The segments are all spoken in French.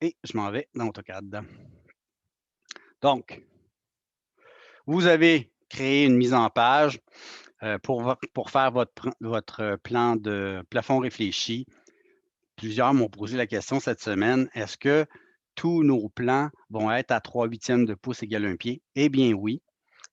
et je m'en vais dans AutoCAD. Donc, vous avez créé une mise en page pour faire votre plan de plafond réfléchi. Plusieurs m'ont posé la question cette semaine, est-ce que tous nos plans vont être à 3/8 de pouce égale un pied? Eh bien oui.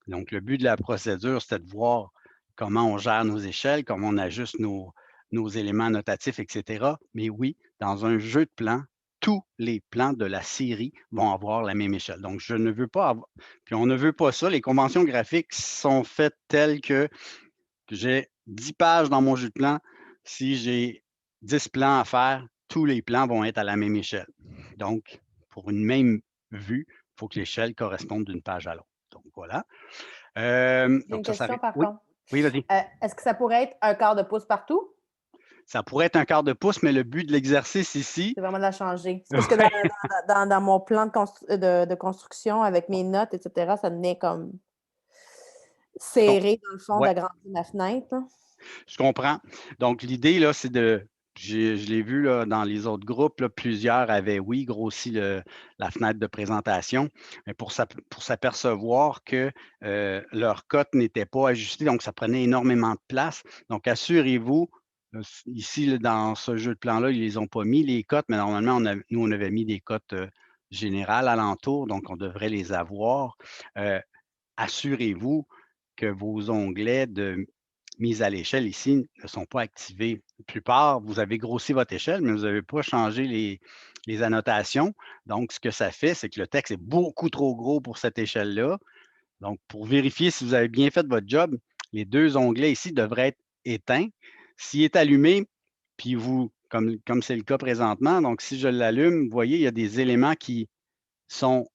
Donc, le but de la procédure, c'était de voir comment on gère nos échelles, comment on ajuste nos éléments notatifs, et cetera. Mais oui, dans un jeu de plans, tous les plans de la série vont avoir la même échelle. Donc, je ne veux pas avoir, puis on ne veut pas ça. Les conventions graphiques sont faites telles que j'ai 10 pages dans mon jeu de plan. Si j'ai 10 plans à faire, tous les plans vont être à la même échelle. Donc, pour une même vue, il faut que l'échelle corresponde d'une page à l'autre. Donc, voilà. J'ai une Donc ça question par oui, contre. oui, vas-y. Est-ce que ça pourrait être un quart de pouce partout? Ça pourrait être un quart de pouce, mais le but de l'exercice ici C'est vraiment de la changer. C'est parce que ouais, dans mon plan de construction avec mes notes, et cetera, ça venait comme donc serré dans le fond ouais, d'agrandir ma fenêtre, là. je comprends. Donc l'idée là, c'est de je l'ai vu là, dans les autres groupes, là, plusieurs avaient, oui, grossi la fenêtre de présentation, mais pour s'apercevoir que leur cote n'était pas ajustée, donc ça prenait énormément de place. Donc assurez-vous, ici, là, dans ce jeu de plan-là, ils les ont pas mis, les cotes, mais normalement, nous, on avait mis des cotes générales alentour, donc on devrait les avoir. Euh, Assurez-vous que vos onglets de mise à l'échelle ici ne sont pas activés. La plupart, vous avez grossi votre échelle, mais vous n'avez pas changé les annotations. Donc, ce que ça fait, c'est que le texte est beaucoup trop gros pour cette échelle-là. Donc, pour vérifier si vous avez bien fait votre job, les 2 onglets ici devraient être éteints. S'il est allumé, puis vous, comme c'est le cas présentement, donc si je l'allume, vous voyez, il y a des éléments qui sont,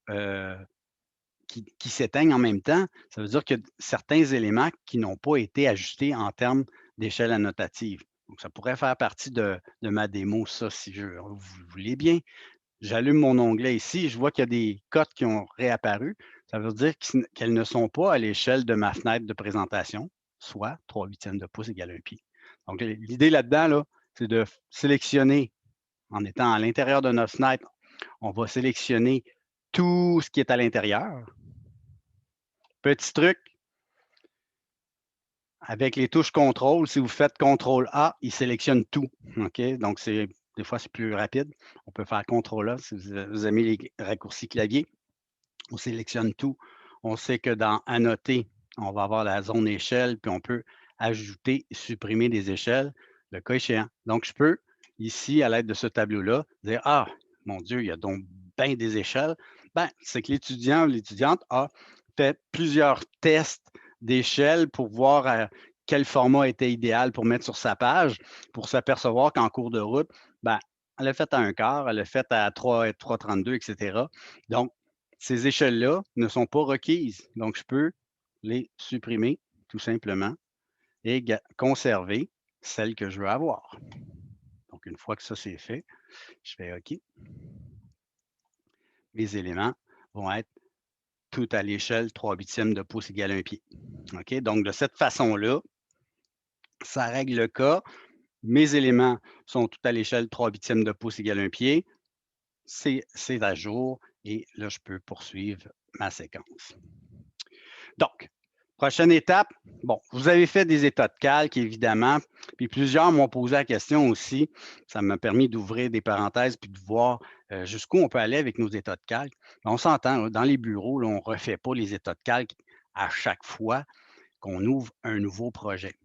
qui s'éteignent en même temps. Ça veut dire que certains éléments qui n'ont pas été ajustés en termes d'échelle annotative. Donc, ça pourrait faire partie de ma démo, ça, si vous voulez bien. J'allume mon onglet ici, je vois qu'il y a des cotes qui ont réapparu. Ça veut dire qu'elles ne sont pas à l'échelle de ma fenêtre de présentation, soit 3/8 de pouce égale un pied. Donc, l'idée là-dedans, là, c'est de sélectionner, en étant à l'intérieur de notre fenêtre, on va sélectionner tout ce qui est à l'intérieur. Petit truc, avec les touches contrôle, si vous faites contrôle A, il sélectionne tout. OK? Donc, des fois, c'est plus rapide. On peut faire contrôle A si vous aimez les raccourcis clavier. On sélectionne tout. On sait que dans Annoter, on va avoir la zone échelle, puis on peut ajouter, supprimer des échelles, le cas échéant. Donc, je peux, ici, à l'aide de ce tableau-là, dire: «Ah, mon Dieu, il y a donc bien des échelles». Ben, c'est que l'étudiant ou l'étudiante a fait plusieurs tests d'échelle pour voir quel format était idéal pour mettre sur sa page, pour s'apercevoir qu'en cours de route, ben, elle l'a fait à un quart, elle l'a fait à 3,32, et cetera. Donc, ces échelles-là ne sont pas requises, donc je peux les supprimer tout simplement et conserver celles que je veux avoir. Donc une fois que ça c'est fait, je fais OK. Mes éléments vont être tout à l'échelle 3/8 de pouce égale un pied. OK? Donc de cette façon-là, ça règle le cas. Mes éléments sont tout à l'échelle 3/8 de pouce égale un pied. C'est à jour et là, je peux poursuivre ma séquence. Donc, prochaine étape, bon, vous avez fait des états de calque, évidemment, puis plusieurs m'ont posé la question aussi. Ça m'a permis d'ouvrir des parenthèses puis de voir jusqu'où on peut aller avec nos états de calque. On s'entend, là, dans les bureaux, là, on ne refait pas les états de calque à chaque fois qu'on ouvre un nouveau projet.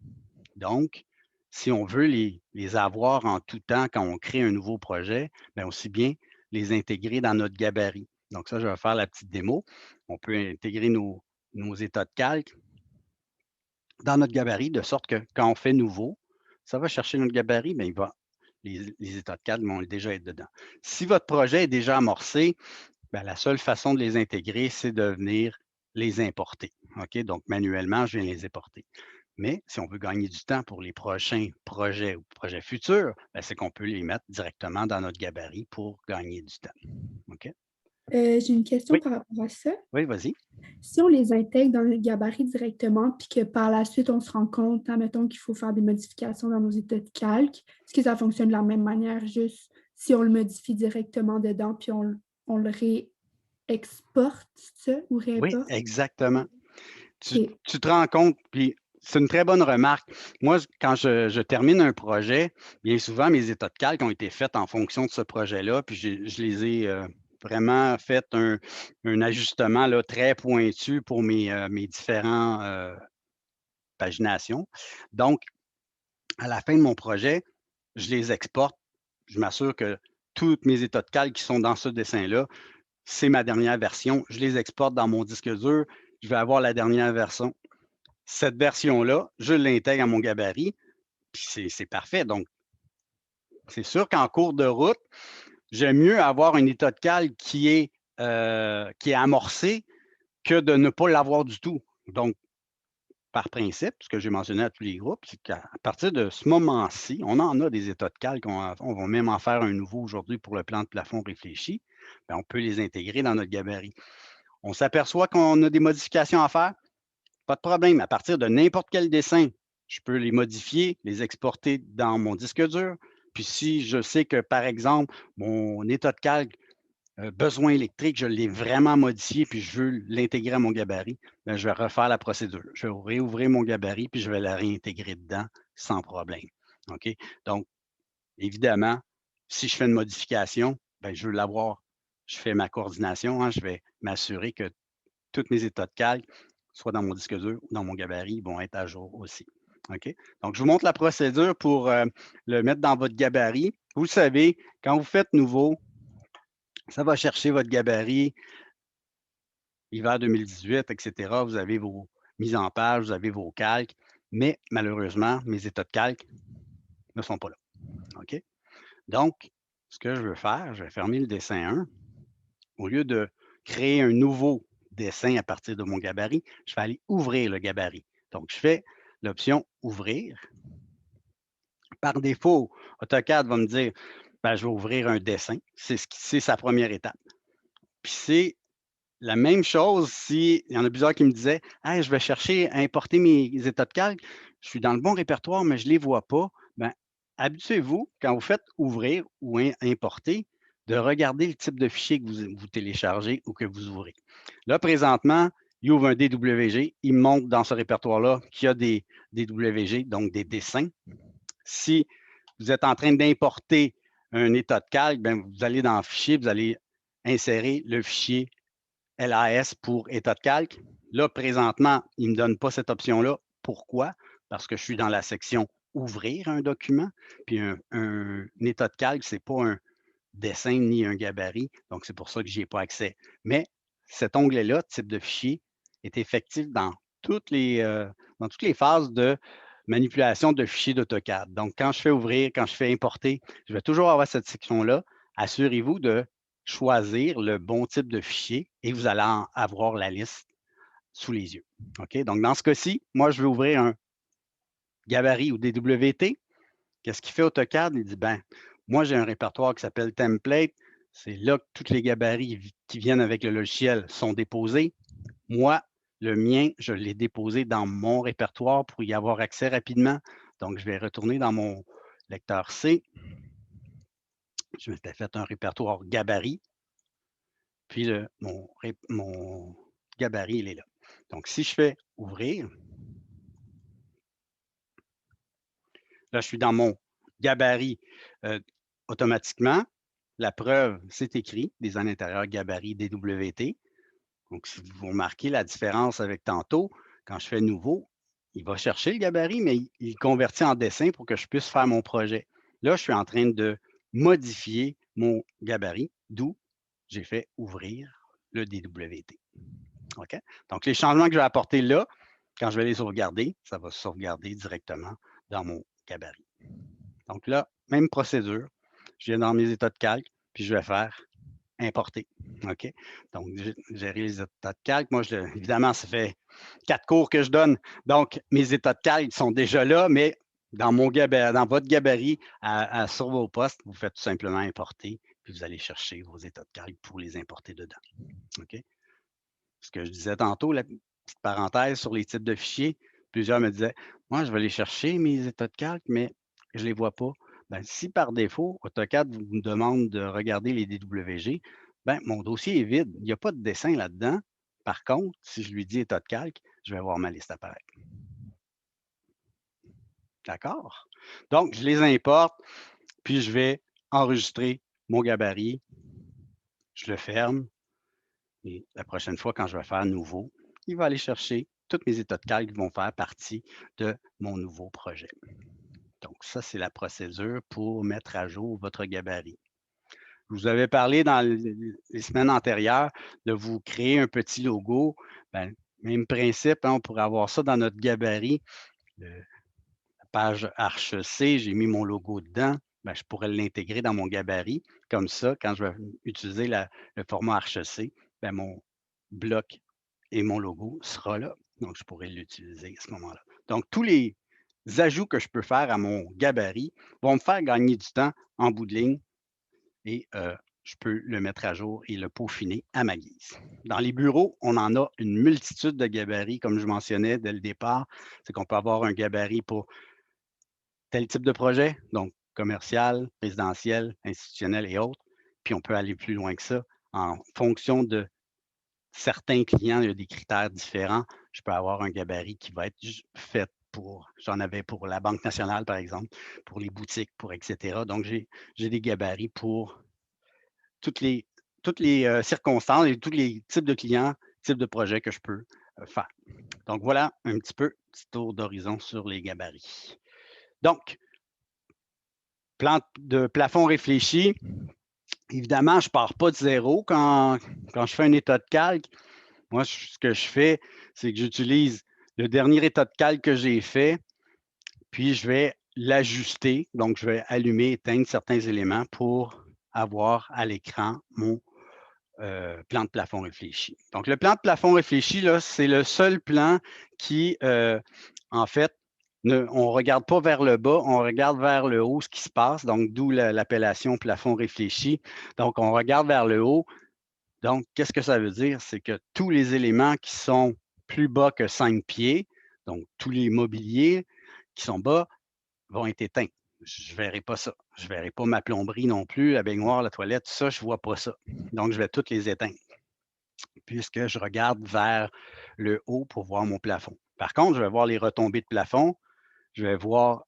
Donc, si on veut les avoir en tout temps quand on crée un nouveau projet, bien aussi bien les intégrer dans notre gabarit. Donc ça, je vais faire la petite démo. On peut intégrer nos états de calque dans notre gabarit, de sorte que quand on fait nouveau, ça va chercher notre gabarit, mais les états de calque vont déjà être dedans. Si votre projet est déjà amorcé, ben, la seule façon de les intégrer, c'est de venir les importer. OK? Donc, manuellement, je viens les importer. Mais si on veut gagner du temps pour les prochains projets ou projets futurs, ben, c'est qu'on peut les mettre directement dans notre gabarit pour gagner du temps. OK? J'ai une question Oui, par rapport à ça. oui, vas-y. Si on les intègre dans le gabarit directement, puis que par la suite, on se rend compte, admettons qu'il faut faire des modifications dans nos états de calque, est-ce que ça fonctionne de la même manière, juste si on le modifie directement dedans, puis on le réexporte, c'est ça, ou Oui, réimporte? exactement. Tu, OK. tu te rends compte, puis c'est une très bonne remarque. Moi, quand je termine un projet, bien souvent, mes états de calque ont été faits en fonction de ce projet-là, puis je les ai vraiment fait un ajustement là, très pointu pour mes différents paginations. Donc, à la fin de mon projet, je les exporte. Je m'assure que tous mes états de calque qui sont dans ce dessin-là, c'est ma dernière version. Je les exporte dans mon disque dur. Je vais avoir la dernière version. Cette version-là, je l'intègre à mon gabarit, puis c'est parfait. Donc, c'est sûr qu'en cours de route, j'aime mieux avoir un état de calque qui est amorcé que de ne pas l'avoir du tout. Donc, par principe, ce que j'ai mentionné à tous les groupes, c'est qu'à partir de ce moment-ci, on en a des états de calque, on va même en faire un nouveau aujourd'hui pour le plan de plafond réfléchi, bien, on peut les intégrer dans notre gabarit. On s'aperçoit qu'on a des modifications à faire, pas de problème. À partir de n'importe quel dessin, je peux les modifier, les exporter dans mon disque dur. Puis si je sais que, par exemple, mon état de calque, besoin électrique, je l'ai vraiment modifié, puis je veux l'intégrer à mon gabarit, bien, je vais refaire la procédure. Je vais réouvrir mon gabarit, puis je vais la réintégrer dedans sans problème. OK? Donc, évidemment, si je fais une modification, bien, je veux l'avoir. Je fais ma coordination, hein, je vais m'assurer que tous mes états de calque, soit dans mon disque dur ou dans mon gabarit, vont être à jour aussi. OK? Donc, je vous montre la procédure pour le mettre dans votre gabarit. Vous le savez, quand vous faites nouveau, ça va chercher votre gabarit, hiver 2018, etc. Vous avez vos mises en page, vous avez vos calques, mais malheureusement, mes états de calque ne sont pas là. OK? Donc, ce que je veux faire, je vais fermer le dessin 1. Au lieu de créer un nouveau dessin à partir de mon gabarit, je vais aller ouvrir le gabarit. Donc, je fais l'option ouvrir. Par défaut, AutoCAD va me dire, ben, je vais ouvrir un dessin. C'est sa première étape. Puis c'est la même chose si il y en a plusieurs qui me disaient, hey, je vais chercher à importer mes états de calque. Je suis dans le bon répertoire, mais je ne les vois pas. Ben, habituez-vous, quand vous faites ouvrir ou importer, de regarder le type de fichier que vous téléchargez ou que vous ouvrez. Là, présentement, il ouvre un DWG. Il me montre dans ce répertoire-là qu'il y a des DWG, donc des dessins. Si vous êtes en train d'importer un état de calque, bien, vous allez dans le fichier, vous allez insérer le fichier LAS pour état de calque. Là, présentement, il ne me donne pas cette option-là. Pourquoi? Parce que je suis dans la section ouvrir un document. Puis un état de calque, ce n'est pas un dessin ni un gabarit. Donc, c'est pour ça que je n'y ai pas accès. Mais cet onglet-là, type de fichier, est effectif dans toutes les phases de manipulation de fichiers d'AutoCAD. Donc, quand je fais ouvrir, quand je fais importer, je vais toujours avoir cette section-là. Assurez-vous de choisir le bon type de fichier et vous allez avoir la liste sous les yeux. OK? Donc, dans ce cas-ci, moi, je vais ouvrir un gabarit ou DWT. Qu'est-ce qu'il fait AutoCAD? Il dit, ben, moi, j'ai un répertoire qui s'appelle Template. C'est là que tous les gabarits qui viennent avec le logiciel sont déposés. Moi, le mien, je l'ai déposé dans mon répertoire pour y avoir accès rapidement. Donc, je vais retourner dans mon lecteur C. Je m'étais fait un répertoire gabarit. Puis mon gabarit, il est là. Donc, si je fais ouvrir, là, je suis dans mon gabarit automatiquement. La preuve, c'est écrit, design intérieur, gabarit, DWT. Donc, si vous remarquez la différence avec tantôt, quand je fais nouveau, il va chercher le gabarit, mais il convertit en dessin pour que je puisse faire mon projet. Là, je suis en train de modifier mon gabarit, d'où j'ai fait ouvrir le DWT. OK? Donc, les changements que je vais apporter là, quand je vais les sauvegarder, ça va se sauvegarder directement dans mon gabarit. Donc là, même procédure. Je viens dans mes états de calque, puis je vais faire importer. OK? Donc, gérer les états de calque. Moi, évidemment, ça fait 4 cours que je donne. Donc, mes états de calque sont déjà là, mais dans votre gabarit, sur vos postes, vous faites tout simplement importer, puis vous allez chercher vos états de calque pour les importer dedans. OK? Ce que je disais tantôt, la petite parenthèse sur les types de fichiers, plusieurs me disaient, moi, je vais aller chercher mes états de calque, mais je ne les vois pas. Ben, si par défaut, AutoCAD vous demande de regarder les DWG, ben, mon dossier est vide. Il n'y a pas de dessin là-dedans. Par contre, si je lui dis état de calque, je vais voir ma liste apparaître. D'accord? Donc, je les importe, puis je vais enregistrer mon gabarit. Je le ferme. Et la prochaine fois, quand je vais faire nouveau, il va aller chercher tous mes états de calque qui vont faire partie de mon nouveau projet. Donc, ça, c'est la procédure pour mettre à jour votre gabarit. Je vous avais parlé dans les semaines antérieures de vous créer un petit logo. Ben, même principe, hein, on pourrait avoir ça dans notre gabarit. La page Arche C, j'ai mis mon logo dedans. Ben, je pourrais l'intégrer dans mon gabarit. Comme ça, quand je vais utiliser le format Arche C, ben, mon bloc et mon logo sera là. Donc, je pourrais l'utiliser à ce moment-là. Donc, tous les ajouts que je peux faire à mon gabarit vont me faire gagner du temps en bout de ligne et je peux le mettre à jour et le peaufiner à ma guise. Dans les bureaux, on en a une multitude de gabarits, comme je mentionnais dès le départ. C'est qu'on peut avoir un gabarit pour tel type de projet, donc commercial, résidentiel, institutionnel et autres. Puis on peut aller plus loin que ça. En fonction de certains clients, il y a des critères différents. Je peux avoir un gabarit qui va être fait pour, j'en avais pour la Banque nationale, par exemple, pour les boutiques, pour etc. Donc, j'ai des gabarits pour toutes les circonstances et tous les types de clients, types de projets que je peux faire. Donc, voilà un petit tour d'horizon sur les gabarits. Donc, plan de plafond réfléchi. Évidemment, je ne pars pas de zéro quand je fais un état de calque. Moi, ce que je fais, c'est que j'utilise le dernier état de calque que j'ai fait, puis je vais l'ajuster. Donc, je vais allumer, éteindre certains éléments pour avoir à l'écran mon plan de plafond réfléchi. Donc, le plan de plafond réfléchi, là, c'est le seul plan qui, en fait, on ne regarde pas vers le bas, on regarde vers le haut ce qui se passe, donc d'où l'appellation plafond réfléchi. Donc, on regarde vers le haut. Donc, qu'est-ce que ça veut dire? C'est que tous les éléments qui sont plus bas que 5 pieds, donc tous les mobiliers qui sont bas, vont être éteints. Je ne verrai pas ça. Je ne verrai pas ma plomberie non plus, la baignoire, la toilette, tout ça, je ne vois pas ça. Donc, je vais toutes les éteindre puisque je regarde vers le haut pour voir mon plafond. Par contre, je vais voir les retombées de plafond. Je vais voir,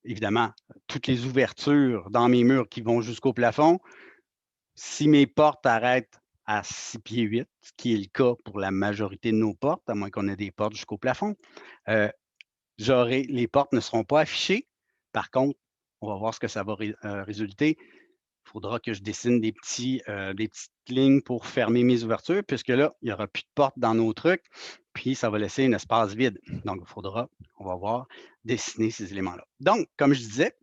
évidemment, toutes les ouvertures dans mes murs qui vont jusqu'au plafond. Si mes portes arrêtent à 6 pieds 8, ce qui est le cas pour la majorité de nos portes, à moins qu'on ait des portes jusqu'au plafond, les portes ne seront pas affichées. Par contre, on va voir ce que ça va résulter. Il faudra que je dessine des petites lignes pour fermer mes ouvertures, puisque là, il n'y aura plus de porte dans nos trucs, puis ça va laisser un espace vide. Donc, on va voir, dessiner ces éléments-là. Donc, comme je disais,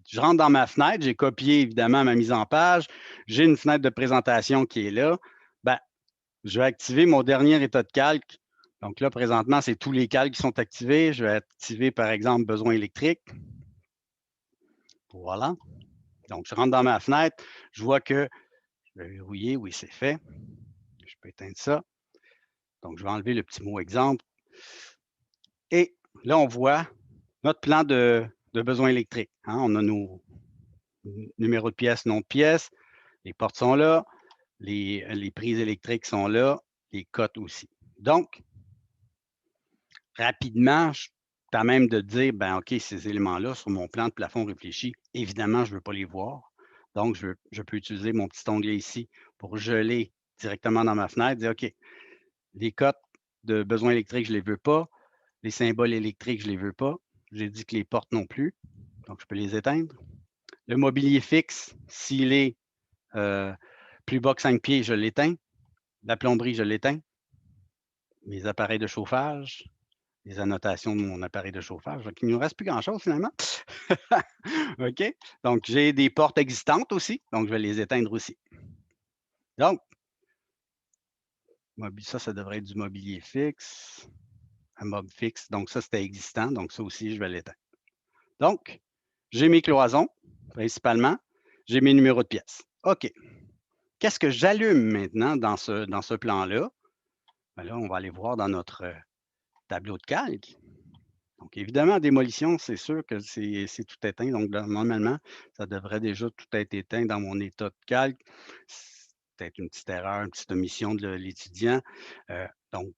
je rentre dans ma fenêtre, j'ai copié évidemment ma mise en page, j'ai une fenêtre de présentation qui est là. Ben, je vais activer mon dernier état de calque. Donc là, présentement, c'est tous les calques qui sont activés. Je vais activer, par exemple, besoin électrique. Voilà. Donc, je rentre dans ma fenêtre, je vois que je vais verrouiller, oui, c'est fait. Je peux éteindre ça. Donc, je vais enlever le petit mot exemple. Et là, on voit notre plan de besoin électrique. Hein. On a nos numéros de pièces, nom de pièces. Les portes sont là. Les prises électriques sont là. Les cotes aussi. Donc, rapidement, je tente même de dire, ben OK, ces éléments-là sur mon plan de plafond réfléchi, évidemment, je ne veux pas les voir. Donc, je peux utiliser mon petit onglet ici pour geler directement dans ma fenêtre, dire OK, les cotes de besoin électrique, je ne les veux pas. Les symboles électriques, je ne les veux pas. J'ai dit que les portes non plus. Donc, je peux les éteindre. Le mobilier fixe, s'il est plus bas que 5 pieds, je l'éteins. La plomberie, je l'éteins. Mes appareils de chauffage, les annotations de mon appareil de chauffage. Donc, il ne nous reste plus grand-chose finalement. OK? Donc, j'ai des portes existantes aussi. Donc, je vais les éteindre aussi. Donc, ça devrait être du mobilier fixe. Un mob fixe. Donc, ça, c'était existant. Donc, ça aussi, je vais l'éteindre. Donc, j'ai mes cloisons, principalement. J'ai mes numéros de pièces. OK. Qu'est-ce que j'allume maintenant dans ce plan-là? Ben là, on va aller voir dans notre tableau de calque. Donc, évidemment, en démolition, c'est sûr que c'est tout éteint. Donc, normalement, ça devrait déjà tout être éteint dans mon état de calque. C'est peut-être une petite erreur, une petite omission de l'étudiant. Donc,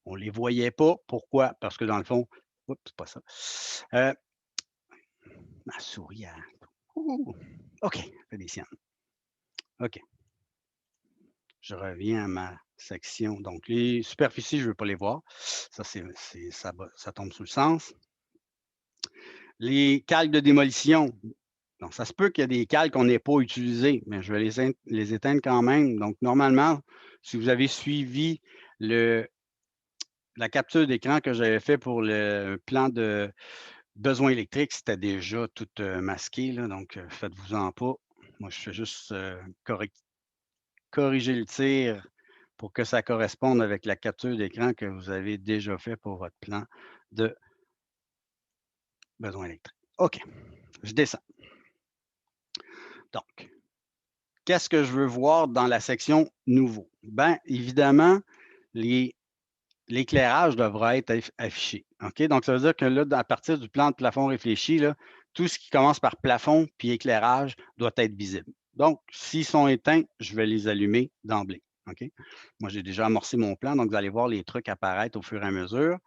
on ne les voyait pas. Pourquoi? Parce que dans le fond, oups, c'est pas ça. Ma souris, ouh, OK, fait des siennes. OK. Je reviens à ma section. Donc, les superficies, je ne veux pas les voir. Ça, ça tombe sous le sens. Les calques de démolition. Donc, ça se peut qu'il y ait des calques qu'on n'ait pas utilisés, mais je vais les éteindre quand même. Donc, normalement, si vous avez suivi la capture d'écran que j'avais fait pour le plan de besoin électrique, c'était déjà tout masqué, là, donc faites-vous-en pas. Moi, je fais juste corriger le tir pour que ça corresponde avec la capture d'écran que vous avez déjà fait pour votre plan de besoin électrique. OK, je descends. Donc, qu'est-ce que je veux voir dans la section nouveau? Bien, évidemment, l'éclairage devra être affiché. OK? Donc, ça veut dire que là, à partir du plan de plafond réfléchi, là, tout ce qui commence par plafond puis éclairage doit être visible. Donc, s'ils sont éteints, je vais les allumer d'emblée. OK? Moi, j'ai déjà amorcé mon plan, donc vous allez voir les trucs apparaître au fur et à mesure.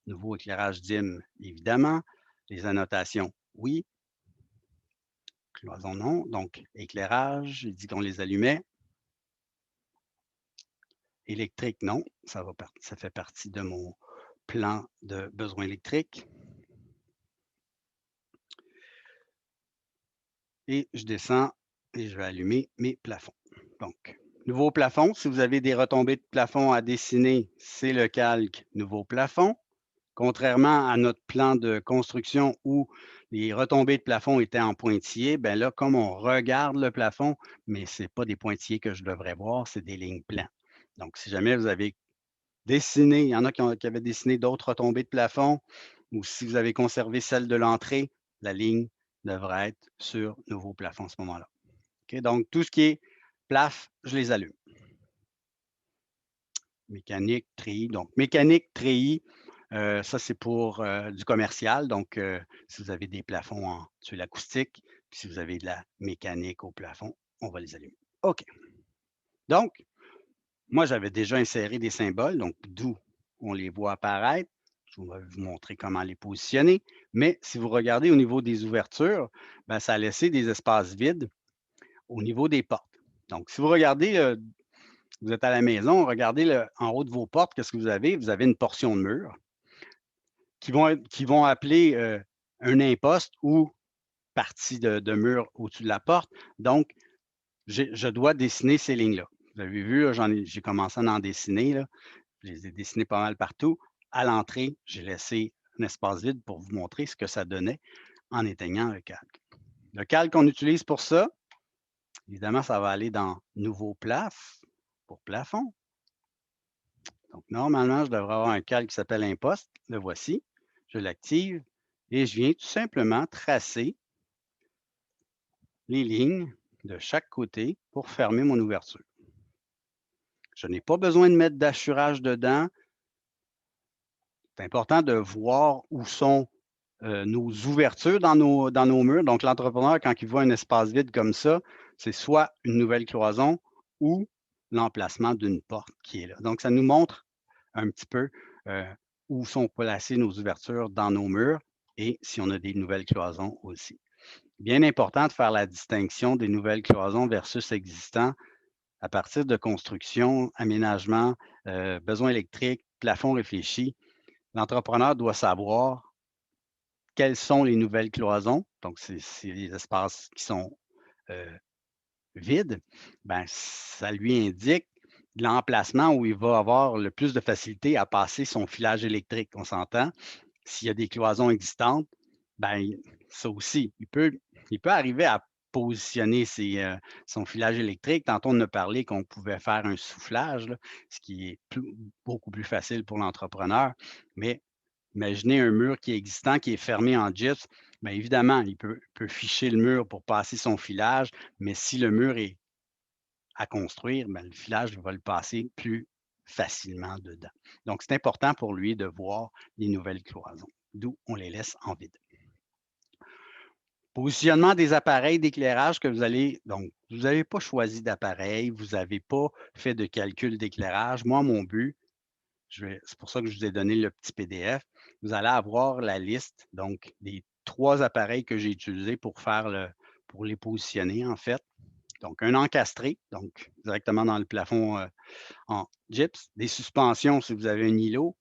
Nouveau éclairage DIM, évidemment. Les annotations, oui. Cloison, non. Donc, éclairage, j'ai dit qu'on les allumait. Électrique, non. Ça fait partie de mon plan de besoin électrique. Et je descends et je vais allumer mes plafonds. Donc, nouveau plafond. Si vous avez des retombées de plafond à dessiner, c'est le calque nouveau plafond. Contrairement à notre plan de construction où les retombées de plafond étaient en pointillés, bien là, comme on regarde le plafond, mais ce n'est pas des pointillés que je devrais voir, c'est des lignes pleines. Donc, si jamais vous avez dessiné, il y en a qui avaient dessiné d'autres retombées de plafond, ou si vous avez conservé celle de l'entrée, la ligne devrait être sur nouveau plafond à ce moment-là. OK? Donc, tout ce qui est plaf, je les allume. Mécanique, treillis. Donc, mécanique, treillis, ça, c'est pour du commercial. Donc, si vous avez des plafonds sur l'acoustique, puis si vous avez de la mécanique au plafond, on va les allumer. OK. Donc, moi, j'avais déjà inséré des symboles, donc d'où on les voit apparaître. Je vais vous montrer comment les positionner. Mais si vous regardez au niveau des ouvertures, bien, ça a laissé des espaces vides au niveau des portes. Donc, si vous regardez, vous êtes à la maison, regardez en haut de vos portes, qu'est-ce que vous avez? Vous avez une portion de mur qui vont appeler un imposte ou partie de mur au-dessus de la porte. Donc, je dois dessiner ces lignes-là. Vous avez vu, j'ai commencé à en dessiner. Là. Je les ai dessinés pas mal partout. À l'entrée, j'ai laissé un espace vide pour vous montrer ce que ça donnait en éteignant le calque. Le calque qu'on utilise pour ça, évidemment, ça va aller dans Nouveau plaf pour plafond. Donc, normalement, je devrais avoir un calque qui s'appelle Imposte. Le voici. Je l'active et je viens tout simplement tracer les lignes de chaque côté pour fermer mon ouverture. Je n'ai pas besoin de mettre d'assurage dedans. C'est important de voir où sont nos ouvertures dans nos murs. Donc, l'entrepreneur, quand il voit un espace vide comme ça, c'est soit une nouvelle cloison ou l'emplacement d'une porte qui est là. Donc, ça nous montre un petit peu où sont placées nos ouvertures dans nos murs et si on a des nouvelles cloisons aussi. Bien important de faire la distinction des nouvelles cloisons versus existants à partir de construction, aménagement, besoins électriques, plafond réfléchi. L'entrepreneur doit savoir quelles sont les nouvelles cloisons. Donc, c'est les espaces qui sont vides. Ben, ça lui indique l'emplacement où il va avoir le plus de facilité à passer son filage électrique. On s'entend? S'il y a des cloisons existantes, ben, ça aussi, il peut arriver à positionner son filage électrique. Tantôt, on a parlé qu'on pouvait faire un soufflage, là, ce qui est beaucoup plus facile pour l'entrepreneur. Mais imaginez un mur qui est existant, qui est fermé en gyps. Bien évidemment, il peut ficher le mur pour passer son filage, mais si le mur est à construire, bien, le filage va le passer plus facilement dedans. Donc, c'est important pour lui de voir les nouvelles cloisons, d'où on les laisse en vide. Positionnement des appareils d'éclairage que vous allez, donc, vous n'avez pas choisi d'appareil, vous n'avez pas fait de calcul d'éclairage. Moi, mon but, c'est pour ça que je vous ai donné le petit PDF. Vous allez avoir la liste, donc, des 3 appareils que j'ai utilisés pour pour les positionner, en fait. Donc, un encastré, donc directement dans le plafond en gyps, des suspensions si vous avez un îlot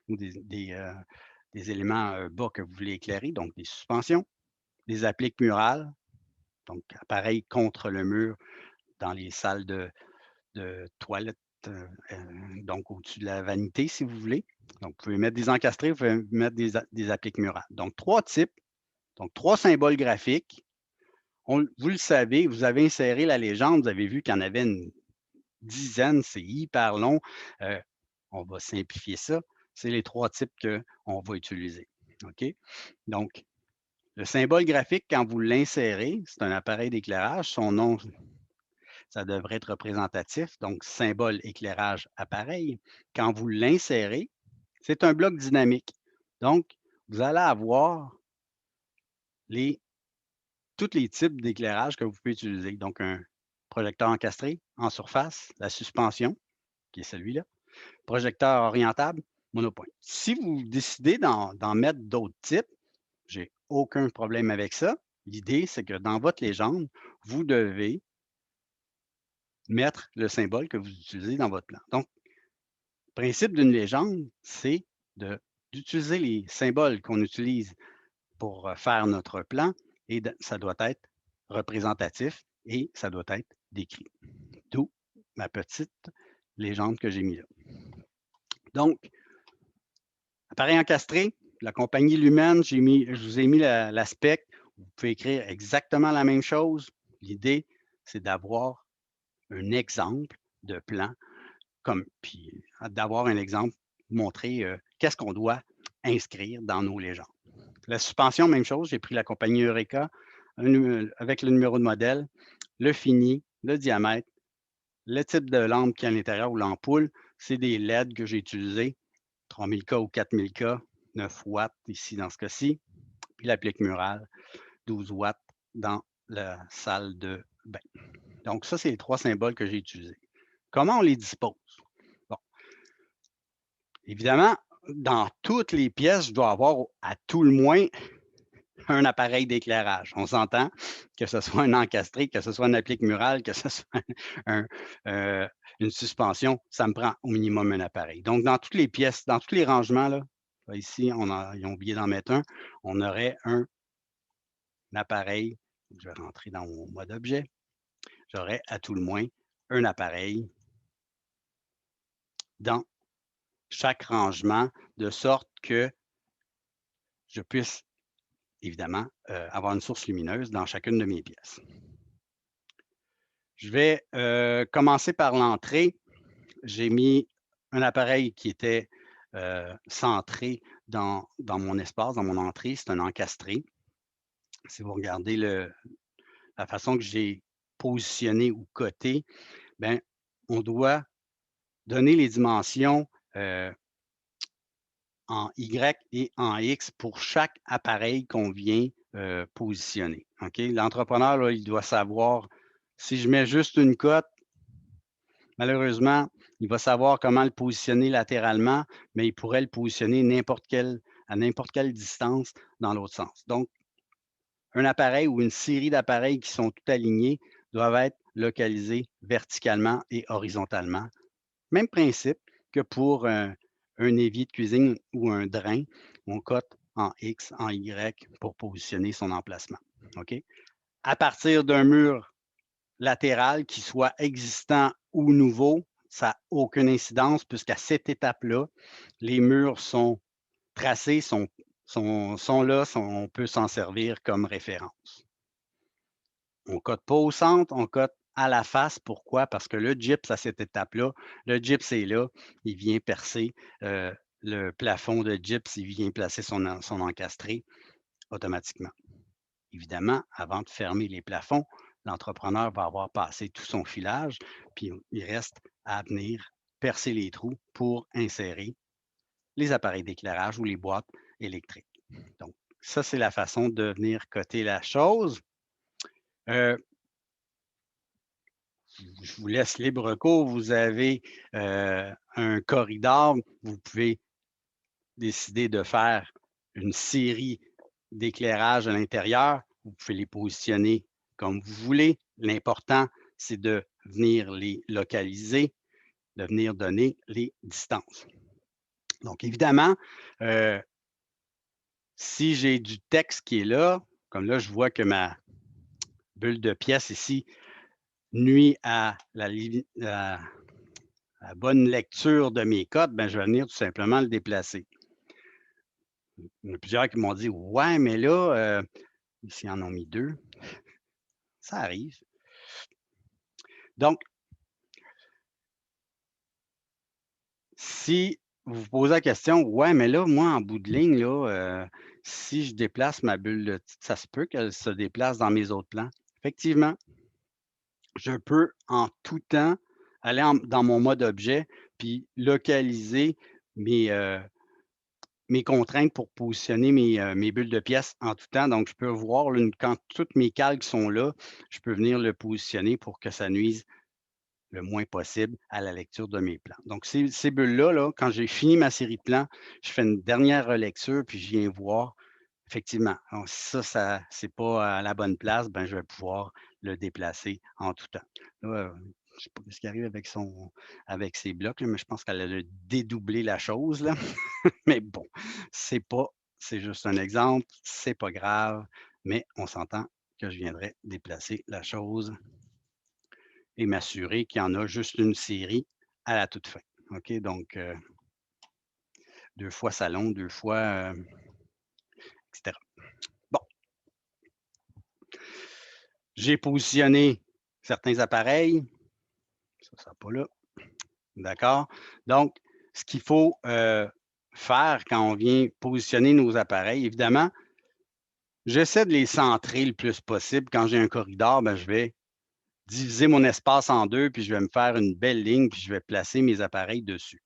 ou des éléments bas que vous voulez éclairer, donc des suspensions, des appliques murales, donc appareil contre le mur dans les salles de toilettes, donc au-dessus de la vanité, si vous voulez. Donc, vous pouvez mettre des encastrés, vous pouvez mettre des appliques murales. Donc, 3 types, donc 3 symboles graphiques. Vous le savez, vous avez inséré la légende, vous avez vu qu'il y en avait une dizaine, c'est hyper long. On va simplifier ça. C'est les 3 types qu'on va utiliser. OK? Donc, le symbole graphique, quand vous l'insérez, c'est un appareil d'éclairage. Son nom, ça devrait être représentatif. Donc, symbole éclairage appareil. Quand vous l'insérez, c'est un bloc dynamique. Donc, vous allez avoir tous les types d'éclairage que vous pouvez utiliser. Donc, un projecteur encastré en surface, la suspension, qui est celui-là, projecteur orientable, monopoint. Si vous décidez d'en mettre d'autres types, j'ai aucun problème avec ça. L'idée, c'est que dans votre légende, vous devez mettre le symbole que vous utilisez dans votre plan. Donc, le principe d'une légende, c'est d'utiliser les symboles qu'on utilise pour faire notre plan et ça doit être représentatif et ça doit être décrit. D'où ma petite légende que j'ai mis là. Donc, appareil encastré, la compagnie Lumen, je vous ai mis l'aspect. Vous pouvez écrire exactement la même chose. L'idée, c'est d'avoir un exemple de plan, puis d'avoir un exemple, montrer qu'est-ce qu'on doit inscrire dans nos légendes. La suspension, même chose, j'ai pris la compagnie Eureka avec le numéro de modèle, le fini, le diamètre, le type de lampe qui est à l'intérieur ou l'ampoule, c'est des LED que j'ai utilisés, 3000K ou 4000K, 9 watts ici dans ce cas-ci, puis l'applique murale, 12 watts dans la salle de bain. Donc ça, c'est les 3 symboles que j'ai utilisés. Comment on les dispose? Bon, évidemment, dans toutes les pièces, je dois avoir à tout le moins un appareil d'éclairage. On s'entend, que ce soit un encastré, que ce soit une applique murale, que ce soit un, une suspension, ça me prend au minimum un appareil. Donc, dans toutes les pièces, dans tous les rangements, là, ici, ils ont oublié d'en mettre un, on aurait un appareil, je vais rentrer dans mon mode objet, j'aurais à tout le moins un appareil dans chaque rangement, de sorte que je puisse évidemment avoir une source lumineuse dans chacune de mes pièces. Je vais commencer par l'entrée. J'ai mis un appareil qui était centré dans mon espace, dans mon entrée. C'est un encastré. Si vous regardez la façon que j'ai positionné ou coté, bien, on doit donner les dimensions en Y et en X pour chaque appareil qu'on vient positionner. OK? L'entrepreneur, là, il doit savoir, si je mets juste une cote, malheureusement, il va savoir comment le positionner latéralement, mais il pourrait le positionner à n'importe quelle distance dans l'autre sens. Donc, un appareil ou une série d'appareils qui sont tout alignés doivent être localisés verticalement et horizontalement. Même principe que pour un évier de cuisine ou un drain, on cote en X, en Y pour positionner son emplacement. OK? À partir d'un mur latéral, qu'il soit existant ou nouveau, ça n'a aucune incidence puisqu'à cette étape-là, les murs sont tracés, sont là, on peut s'en servir comme référence. On ne cote pas au centre, on cote à la face. Pourquoi? Parce que le gyps, à cette étape-là, le gyps est là, il vient percer le plafond de gyps, il vient placer son encastré automatiquement. Évidemment, avant de fermer les plafonds, l'entrepreneur va avoir passé tout son filage, puis il reste à venir percer les trous pour insérer les appareils d'éclairage ou les boîtes électriques. Donc, ça, c'est la façon de venir coter la chose. Je vous laisse libre cours. Vous avez un corridor. Vous pouvez décider de faire une série d'éclairages à l'intérieur. Vous pouvez les positionner comme vous voulez. L'important, c'est de venir les localiser, de venir donner les distances. Donc, évidemment, si j'ai du texte qui est là, comme là, je vois que ma bulle de pièce ici nuit à la bonne lecture de mes codes, ben, je vais venir tout simplement le déplacer. Il y en a plusieurs qui m'ont dit: «Ouais, mais là, ici, ils en ont mis 2. Ça arrive. Donc, si vous vous posez la question: «Ouais, mais là, moi, en bout de ligne, là, si je déplace ma bulle de ça se peut qu'elle se déplace dans mes autres plans». Effectivement, je peux en tout temps aller dans mon mode objet, puis localiser mes, mes contraintes pour positionner mes bulles de pièces en tout temps. Donc, je peux voir là, quand tous mes calques sont là, je peux venir le positionner pour que ça nuise le moins possible à la lecture de mes plans. Donc, ces bulles-là, là, quand j'ai fini ma série de plans, je fais une dernière relecture, puis je viens voir, effectivement, donc ça c'est pas à la bonne place, ben, je vais pouvoir le déplacer en tout temps. Là, je sais pas ce qui arrive avec ces blocs, là, mais je pense qu'elle a dédoublé la chose, là. Mais bon, c'est juste un exemple, c'est pas grave, mais on s'entend que je viendrai déplacer la chose et m'assurer qu'il y en a juste une série à la toute fin. OK? Donc, 2 fois salon, 2 fois, et cetera. Bon, j'ai positionné certains appareils. Ça ne sera pas là. D'accord? Donc, ce qu'il faut, faire quand on vient positionner nos appareils, évidemment, j'essaie de les centrer le plus possible. Quand j'ai un corridor, ben, je vais diviser mon espace en 2, puis je vais me faire une belle ligne, puis je vais placer mes appareils dessus.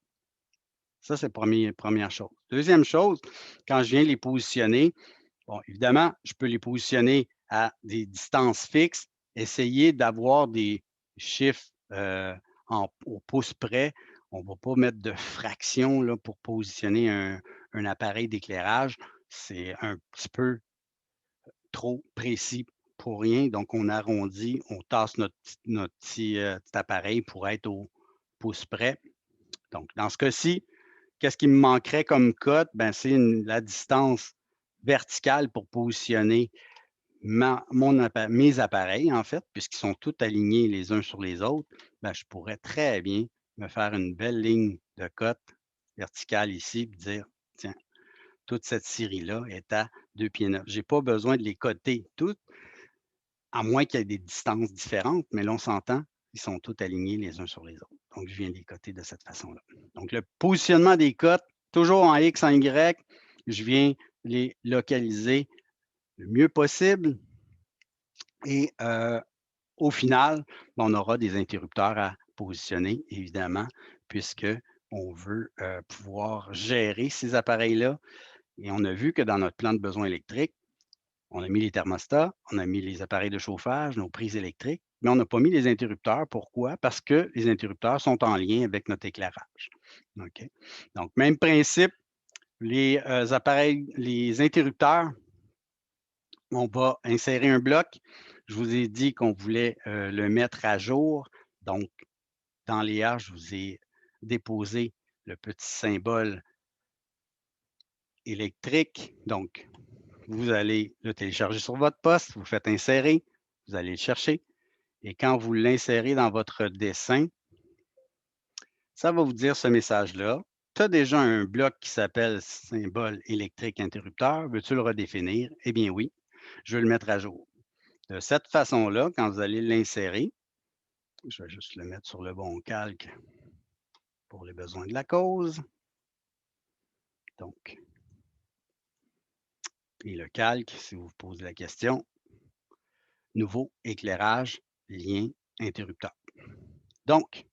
Ça, c'est première chose. Deuxième chose, quand je viens les positionner, bon, évidemment, je peux les positionner à des distances fixes, essayer d'avoir des chiffres au pouce près. On ne va pas mettre de fraction là, pour positionner un appareil d'éclairage. C'est un petit peu trop précis pour rien. Donc, on arrondit, on tasse notre petit appareil pour être au pouce près. Donc, dans ce cas-ci, qu'est-ce qui me manquerait comme code? Ben, c'est la distance verticale pour positionner mes appareils, en fait, puisqu'ils sont tous alignés les uns sur les autres. Ben, je pourrais très bien me faire une belle ligne de cote verticale ici, et dire, tiens, toute cette série-là est à 2 pieds 9. Je n'ai pas besoin de les coter toutes, à moins qu'il y ait des distances différentes, mais là, on s'entend, ils sont tous alignés les uns sur les autres. Donc, je viens les coter de cette façon-là. Donc, le positionnement des cotes, toujours en X, en Y, je viens les localiser le mieux possible et au final, on aura des interrupteurs à positionner, évidemment, puisque on veut pouvoir gérer ces appareils-là. Et on a vu que dans notre plan de besoin électrique, on a mis les thermostats, on a mis les appareils de chauffage, nos prises électriques, mais on n'a pas mis les interrupteurs. Pourquoi? Parce que les interrupteurs sont en lien avec notre éclairage. OK? Donc, même principe, les appareils, les interrupteurs, on va insérer un bloc. Je vous ai dit qu'on voulait le mettre à jour. Donc, dans les A, je vous ai déposé le petit symbole électrique. Donc, vous allez le télécharger sur votre poste, vous faites insérer, vous allez le chercher. Et quand vous l'insérez dans votre dessin, ça va vous dire ce message-là. Tu as déjà un bloc qui s'appelle symbole électrique interrupteur. Veux-tu le redéfinir? Eh bien oui, je vais le mettre à jour. De cette façon-là, quand vous allez l'insérer, je vais juste le mettre sur le bon calque pour les besoins de la cause. Donc, et le calque, si vous vous posez la question, nouveau éclairage, lien interrupteur. Donc,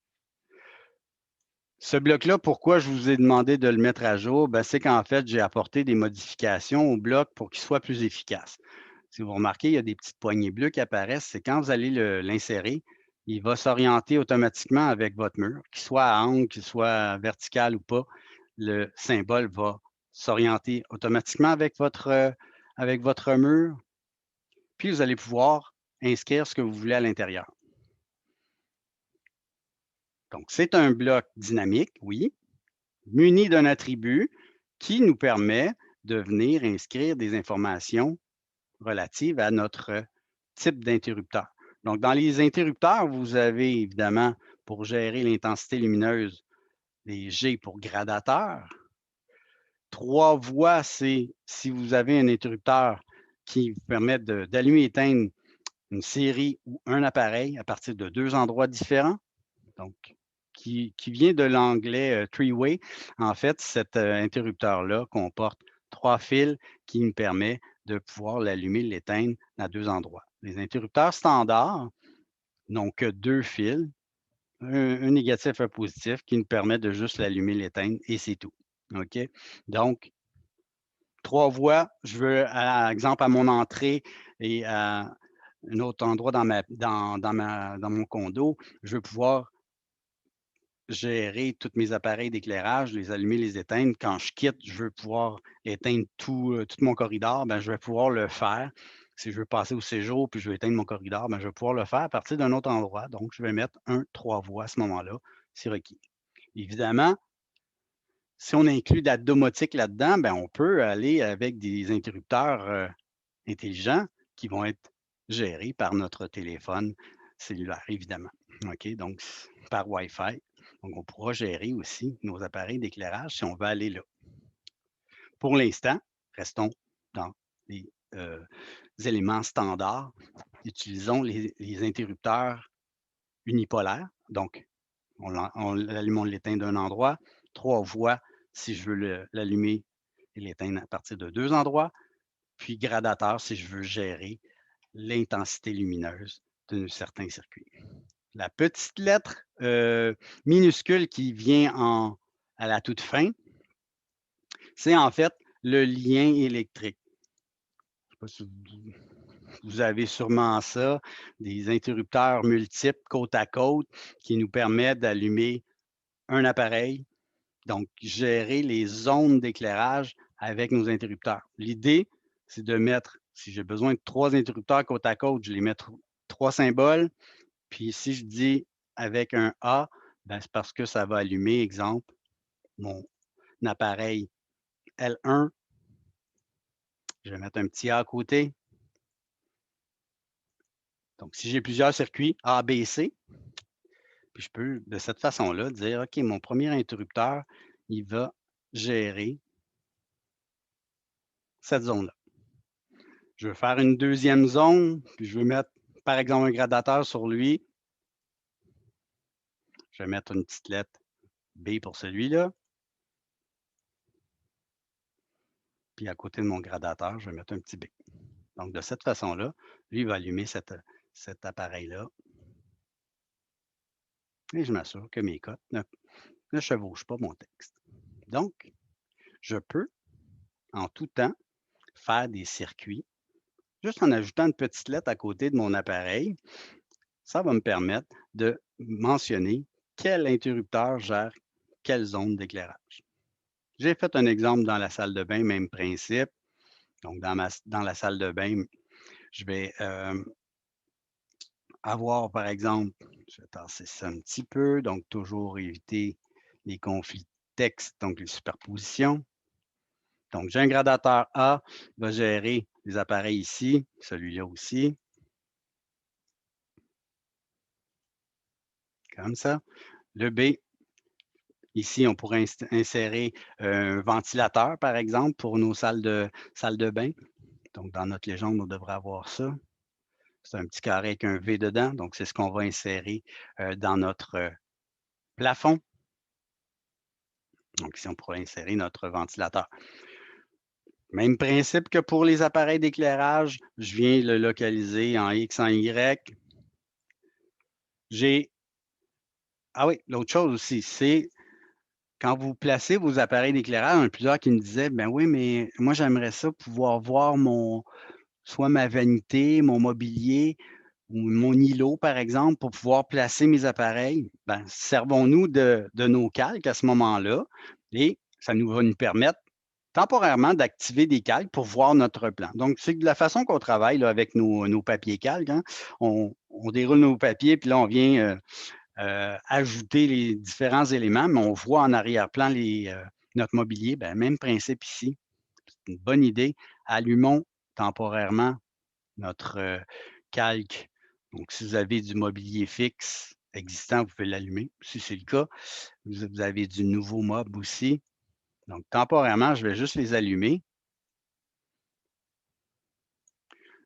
Ce bloc-là, pourquoi je vous ai demandé de le mettre à jour? Ben, c'est qu'en fait, j'ai apporté des modifications au bloc pour qu'il soit plus efficace. Si vous remarquez, il y a des petites poignées bleues qui apparaissent. C'est quand vous allez l'insérer, il va s'orienter automatiquement avec votre mur, qu'il soit à angle, qu'il soit vertical ou pas. Le symbole va s'orienter automatiquement avec votre mur. Puis, vous allez pouvoir inscrire ce que vous voulez à l'intérieur. Donc, c'est un bloc dynamique, oui, muni d'un attribut qui nous permet de venir inscrire des informations relatives à notre type d'interrupteur. Donc, dans les interrupteurs, vous avez évidemment, pour gérer l'intensité lumineuse, les G pour gradateur. 3 voies, c'est si vous avez un interrupteur qui vous permet d'allumer et éteindre une série ou un appareil à partir de 2 endroits différents. Donc, qui vient de l'anglais three-way. En fait, cet interrupteur-là comporte 3 fils qui me permet de pouvoir l'allumer et l'éteindre à 2 endroits. Les interrupteurs standards n'ont que 2 fils, un négatif et un positif, qui nous permet de juste l'allumer et l'éteindre et c'est tout. OK? Donc, 3 voies, je veux, exemple, à mon entrée et à un autre endroit dans mon condo, je veux pouvoir gérer tous mes appareils d'éclairage, les allumer, les éteindre. Quand je quitte, je veux pouvoir éteindre tout mon corridor, ben, je vais pouvoir le faire. Si je veux passer au séjour, puis je veux éteindre mon corridor, ben, je vais pouvoir le faire à partir d'un autre endroit. Donc, je vais mettre 3 voies à ce moment-là, c'est requis. Évidemment, si on inclut de la domotique là-dedans, ben, on peut aller avec des interrupteurs intelligents qui vont être gérés par notre téléphone cellulaire, évidemment. OK? Donc, par Wi-Fi. Donc, on pourra gérer aussi nos appareils d'éclairage si on veut aller là. Pour l'instant, restons dans les éléments standards. Utilisons les interrupteurs unipolaires. Donc, on l'allume, on l'éteint d'un endroit. 3 voies si je veux l'allumer et l'éteindre à partir de 2 endroits. Puis gradateur si je veux gérer l'intensité lumineuse d'un certain circuit. La petite lettre minuscule qui vient à la toute fin, c'est en fait le lien électrique. Je ne sais pas si vous avez sûrement ça, des interrupteurs multiples côte à côte qui nous permettent d'allumer un appareil, donc gérer les zones d'éclairage avec nos interrupteurs. L'idée, c'est de mettre, si j'ai besoin de 3 interrupteurs côte à côte, je les mets 3 symboles. Puis si je dis avec un A, ben, c'est parce que ça va allumer, exemple, mon appareil L1. Je vais mettre un petit A à côté. Donc, si j'ai plusieurs circuits A, B, C, puis je peux de cette façon-là dire, OK, mon premier interrupteur, il va gérer cette zone-là. Je veux faire une deuxième zone, puis je veux mettre, par exemple, un gradateur sur lui. Je vais mettre une petite lettre B pour celui-là. Puis à côté de mon gradateur, je vais mettre un petit B. Donc, de cette façon-là, lui, il va allumer cet appareil-là. Et je m'assure que mes cotes ne chevauchent pas mon texte. Donc, je peux, en tout temps, faire des circuits, juste en ajoutant une petite lettre à côté de mon appareil. Ça va me permettre de mentionner quel interrupteur gère quelle zone d'éclairage. J'ai fait un exemple dans la salle de bain, même principe. Donc, dans la salle de bain, je vais avoir, par exemple, je vais tasser ça un petit peu, donc toujours éviter les conflits de texte, donc les superpositions. Donc, j'ai un gradateur A, il va gérer les appareils ici, celui-là aussi. Comme ça. Le B, ici, on pourrait insérer un ventilateur, par exemple, pour nos salles de bain. Donc, dans notre légende, on devrait avoir ça. C'est un petit carré avec un V dedans, donc c'est ce qu'on va insérer dans notre plafond. Donc, ici, on pourrait insérer notre ventilateur. Même principe que pour les appareils d'éclairage, je viens le localiser en X, en Y. Ah oui, l'autre chose aussi, c'est quand vous placez vos appareils d'éclairage, il y en a plusieurs qui me disaient, ben oui, mais moi, j'aimerais ça pouvoir voir soit ma vanité, mon mobilier ou mon îlot, par exemple, pour pouvoir placer mes appareils. Ben, servons-nous de nos calques à ce moment-là et ça va nous permettre temporairement d'activer des calques pour voir notre plan. Donc, c'est de la façon qu'on travaille là, avec nos papiers calques. Hein. On déroule nos papiers, puis là, on vient ajouter les différents éléments, mais on voit en arrière-plan notre mobilier. Ben, même principe ici. C'est une bonne idée. Allumons temporairement notre calque. Donc, si vous avez du mobilier fixe existant, vous pouvez l'allumer. Si c'est le cas, vous avez du nouveau mob aussi. Donc, temporairement, je vais juste les allumer,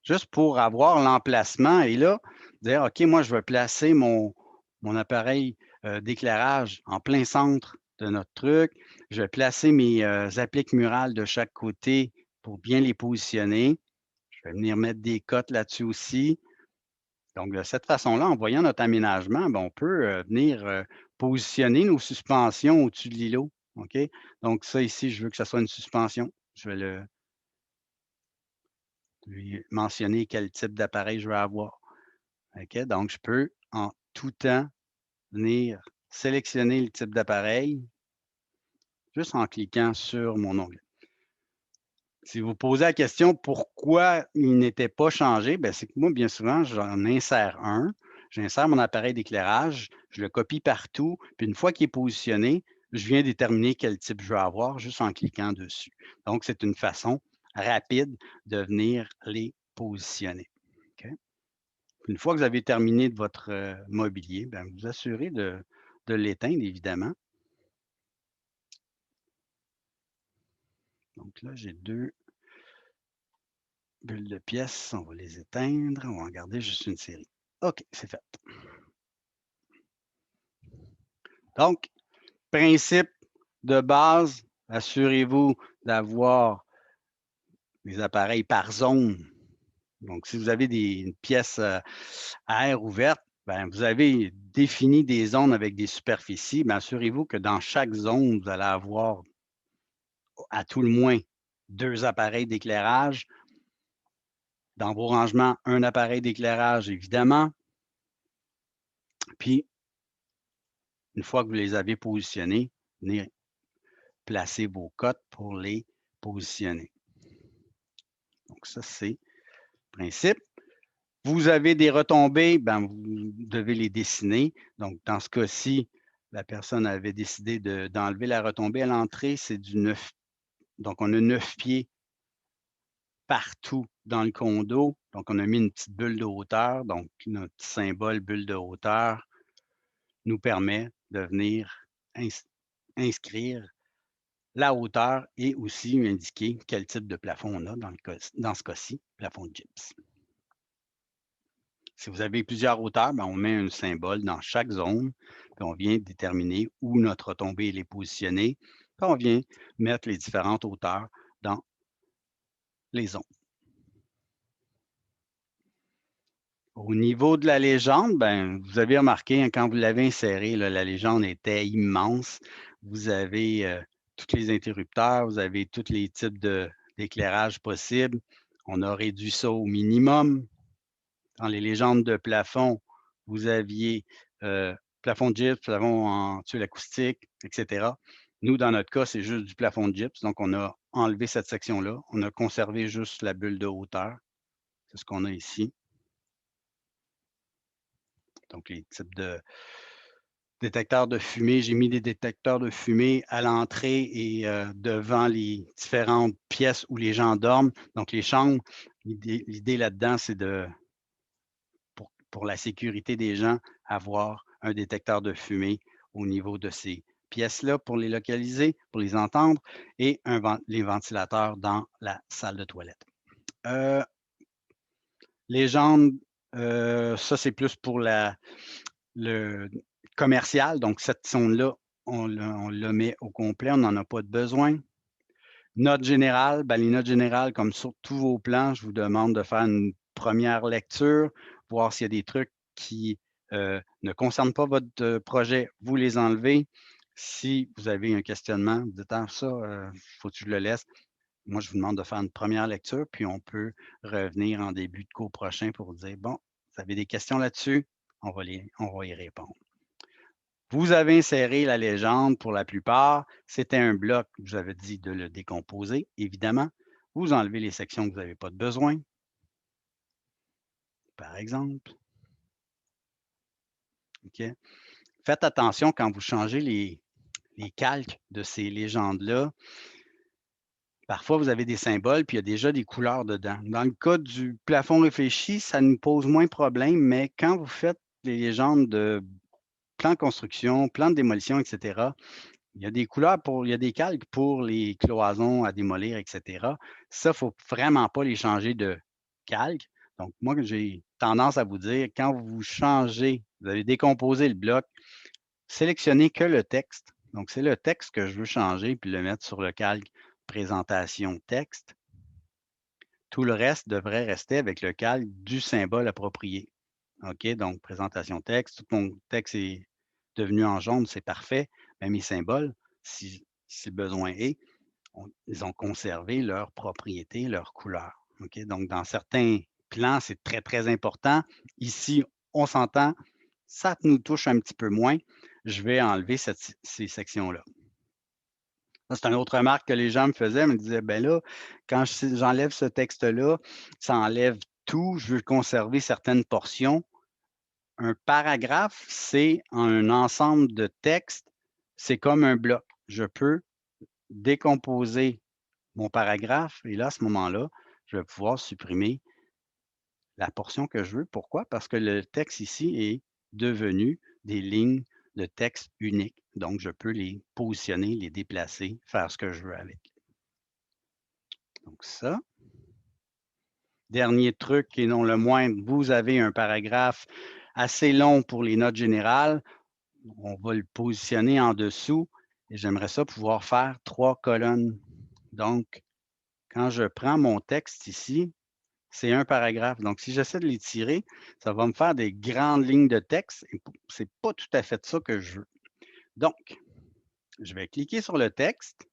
juste pour avoir l'emplacement et là, dire, OK, moi, je vais placer mon appareil d'éclairage en plein centre de notre truc. Je vais placer mes appliques murales de chaque côté pour bien les positionner. Je vais venir mettre des cotes là-dessus aussi. Donc, de cette façon-là, en voyant notre aménagement, ben, on peut venir positionner nos suspensions au-dessus de l'îlot. OK? Donc, ça ici, je veux que ça soit une suspension. Je vais lui mentionner quel type d'appareil je veux avoir. OK? Donc, je peux en tout temps venir sélectionner le type d'appareil juste en cliquant sur mon onglet. Si vous posez la question pourquoi il n'était pas changé, ben, c'est que moi, bien souvent, j'en insère un, j'insère mon appareil d'éclairage, je le copie partout, puis une fois qu'il est positionné, je viens déterminer quel type je veux avoir juste en cliquant dessus. Donc, c'est une façon rapide de venir les positionner. OK? Une fois que vous avez terminé de votre mobilier, ben, vous vous assurez de l'éteindre, évidemment. Donc là, j'ai 2 bulles de pièces, on va les éteindre, on va en garder juste une série. OK, c'est fait. Donc, principe de base, assurez-vous d'avoir les appareils par zone. Donc, si vous avez une pièce à air ouverte, ben, vous avez défini des zones avec des superficies, mais assurez-vous que dans chaque zone, vous allez avoir à tout le moins 2 appareils d'éclairage. Dans vos rangements, un appareil d'éclairage, évidemment. Puis, une fois que vous les avez positionnés, venez placer vos cotes pour les positionner. Donc, ça, c'est le principe. Vous avez des retombées, ben, vous devez les dessiner. Donc, dans ce cas-ci, la personne avait décidé d'enlever la retombée à l'entrée, c'est du 9. Donc, on a 9 pieds partout dans le condo. Donc, on a mis une petite bulle de hauteur. Donc, notre symbole bulle de hauteur nous permet de venir inscrire la hauteur et aussi indiquer quel type de plafond on a dans ce cas-ci, plafond de gyps. Si vous avez plusieurs hauteurs, ben, on met un symbole dans chaque zone, puis on vient déterminer où notre retombée est positionnée, puis on vient mettre les différentes hauteurs dans les zones. Au niveau de la légende, ben, vous avez remarqué, hein, quand vous l'avez inséré, là, la légende était immense. Vous avez tous les interrupteurs, vous avez tous les types d'éclairage possibles. On a réduit ça au minimum. Dans les légendes de plafond, vous aviez plafond de gyps, plafond en tuile acoustique, etc. Nous, dans notre cas, c'est juste du plafond de gyps. Donc, on a enlevé cette section-là. On a conservé juste la bulle de hauteur. C'est ce qu'on a ici. Donc, les types de détecteurs de fumée, j'ai mis des détecteurs de fumée à l'entrée et devant les différentes pièces où les gens dorment. Donc, les chambres, l'idée là-dedans, c'est pour la sécurité des gens, avoir un détecteur de fumée au niveau de ces pièces-là pour les localiser, pour les entendre, et les ventilateurs dans la salle de toilette. Légende, ça, c'est plus pour le commercial. Donc, cette zone-là, on le met au complet, on n'en a pas de besoin. Note générale, ben, les notes générales, comme sur tous vos plans, je vous demande de faire une première lecture, voir s'il y a des trucs qui ne concernent pas votre projet, vous les enlevez. Si vous avez un questionnement, vous dites: «Ah ça, faut que je le laisse». Moi, je vous demande de faire une première lecture, puis on peut revenir en début de cours prochain pour vous dire: «Bon, vous avez des questions là-dessus? On va y répondre». Vous avez inséré la légende pour la plupart. C'était un bloc, je vous avais dit de le décomposer, évidemment. Vous enlevez les sections que vous n'avez pas de besoin, par exemple. OK? Faites attention quand vous changez les calques de ces légendes-là. Parfois, vous avez des symboles, puis il y a déjà des couleurs dedans. Dans le cas du plafond réfléchi, ça nous pose moins de problème, mais quand vous faites les légendes de plan de construction, plan de démolition, et cetera, il y a des couleurs il y a des calques pour les cloisons à démolir, et cetera. Ça, il ne faut vraiment pas les changer de calque. Donc, moi, j'ai tendance à vous dire, quand vous changez, vous allez décomposer le bloc, sélectionnez que le texte. Donc, c'est le texte que je veux changer, puis le mettre sur le calque présentation texte. Tout le reste devrait rester avec le calque du symbole approprié. OK, donc présentation texte, tout mon texte est devenu en jaune, c'est parfait. Mais mes symboles, si besoin est, ils ont conservé leur propriété, leur couleur. OK, donc dans certains plans, c'est très, très important. Ici, on s'entend, ça nous touche un petit peu moins. Je vais enlever ces sections-là. Ça, c'est une autre remarque que les gens me faisaient, me disaient: «Ben là, quand j'enlève ce texte-là, ça enlève tout, je veux conserver certaines portions». Un paragraphe, c'est un ensemble de textes, c'est comme un bloc. Je peux décomposer mon paragraphe et là, à ce moment-là, je vais pouvoir supprimer la portion que je veux. Pourquoi? Parce que le texte ici est devenu des lignes de texte uniques. Donc, je peux les positionner, les déplacer, faire ce que je veux avec. Donc ça. Dernier truc et non le moindre, vous avez un paragraphe assez long pour les notes générales. On va le positionner en dessous et j'aimerais ça pouvoir faire 3 colonnes. Donc, quand je prends mon texte ici, c'est un paragraphe. Donc, si j'essaie de l'étirer, ça va me faire des grandes lignes de texte et c'est pas tout à fait ça que je veux. Donc, je vais cliquer sur le texte.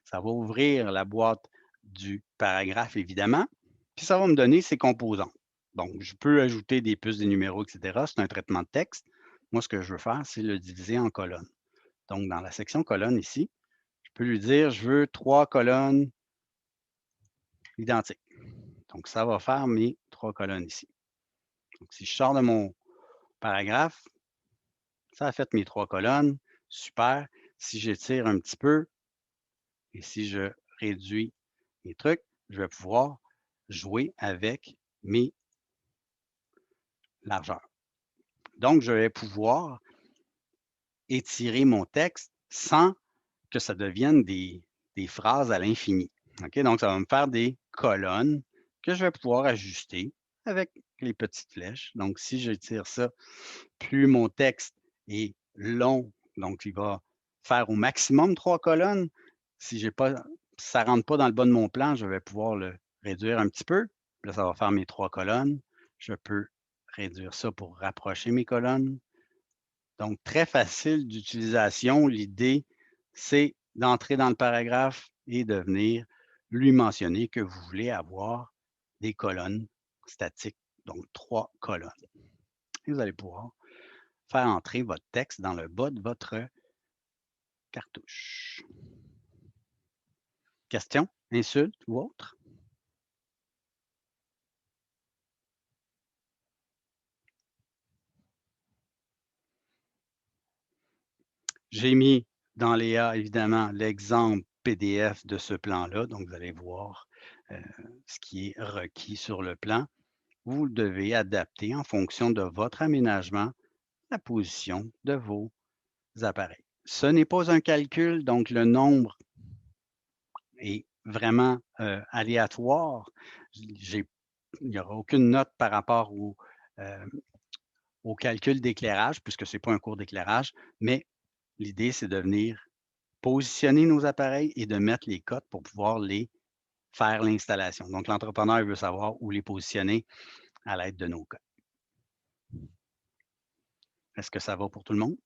Ça va ouvrir la boîte du paragraphe, évidemment, puis ça va me donner ses composants. Donc, je peux ajouter des puces, des numéros, et cetera. C'est un traitement de texte. Moi, ce que je veux faire, c'est le diviser en colonnes. Donc, dans la section colonnes ici, je peux lui dire, je veux 3 colonnes identiques. Donc, ça va faire mes 3 colonnes ici. Donc, si je sors de mon paragraphe, ça a fait mes 3 colonnes. Super. Si j'étire un petit peu et si je réduis mes trucs, je vais pouvoir jouer avec mes largeurs. Donc, je vais pouvoir étirer mon texte sans que ça devienne des phrases à l'infini. OK? Donc, ça va me faire des colonnes que je vais pouvoir ajuster avec les petites flèches. Donc, si j'étire ça, plus mon texte est long, donc il va faire au maximum 3 colonnes. Si j'ai pas, ça ne rentre pas dans le bas de mon plan, je vais pouvoir le réduire un petit peu. Là, ça va faire mes 3 colonnes. Je peux réduire ça pour rapprocher mes colonnes. Donc, très facile d'utilisation. L'idée, c'est d'entrer dans le paragraphe et de venir lui mentionner que vous voulez avoir des colonnes statiques, donc 3 colonnes. Et vous allez pouvoir faire entrer votre texte dans le bas de votre cartouche. Questions, insultes ou autres? J'ai mis dans les A, évidemment, l'exemple PDF de ce plan-là. Donc, vous allez voir ce qui est requis sur le plan. Vous devez adapter en fonction de votre aménagement la position de vos appareils. Ce n'est pas un calcul, donc le nombre est vraiment aléatoire. Il n'y aura aucune note par rapport euh, au calcul d'éclairage, puisque ce n'est pas un cours d'éclairage, mais l'idée, c'est de venir positionner nos appareils et de mettre les cotes pour pouvoir les faire l'installation. Donc, l'entrepreneur veut savoir où les positionner à l'aide de nos cotes. Est-ce que ça va pour tout le monde?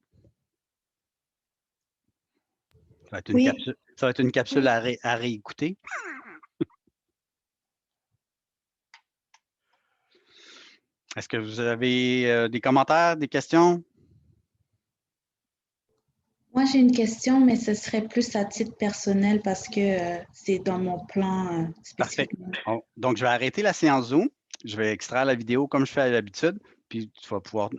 Ça va être une Oui. capsule, ça va être une capsule à réécouter. Est-ce que vous avez des commentaires, des questions? Moi, j'ai une question, mais ce serait plus à titre personnel parce que c'est dans mon plan Parfait. spécifiquement. Donc, je vais arrêter la séance Zoom. Je vais extraire la vidéo comme je fais à l'habitude, puis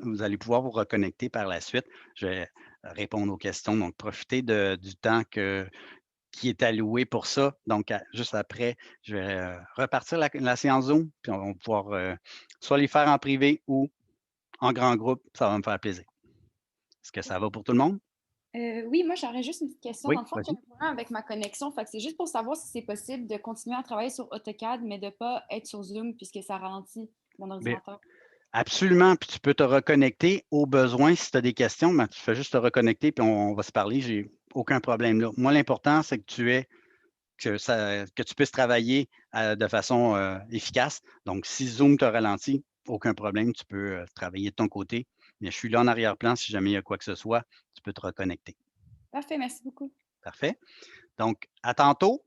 vous allez pouvoir vous reconnecter par la suite. Je vais répondre aux questions. Donc, profitez du temps qui est alloué pour ça. Donc, juste après, je vais repartir la séance Zoom, puis on va pouvoir soit les faire en privé ou en grand groupe. Ça va me faire plaisir. Est-ce que ça va pour tout le monde? Oui, moi j'aurais juste une petite question. Oui, Dans le fond, j'ai vas-y. un problème avec ma connexion. Fait que c'est juste pour savoir si c'est possible de continuer à travailler sur AutoCAD, mais de ne pas être sur Zoom puisque ça ralentit mon ordinateur. Absolument. Puis tu peux te reconnecter au besoin. Si tu as des questions, ben, tu fais juste te reconnecter, puis on va se parler. J'ai aucun problème là. Moi, l'important, c'est que tu puisses travailler de façon efficace. Donc, si Zoom te ralentit, aucun problème, tu peux travailler de ton côté. Mais je suis là en arrière-plan. Si jamais il y a quoi que ce soit, tu peux te reconnecter. Parfait, merci beaucoup. Parfait. Donc, à tantôt.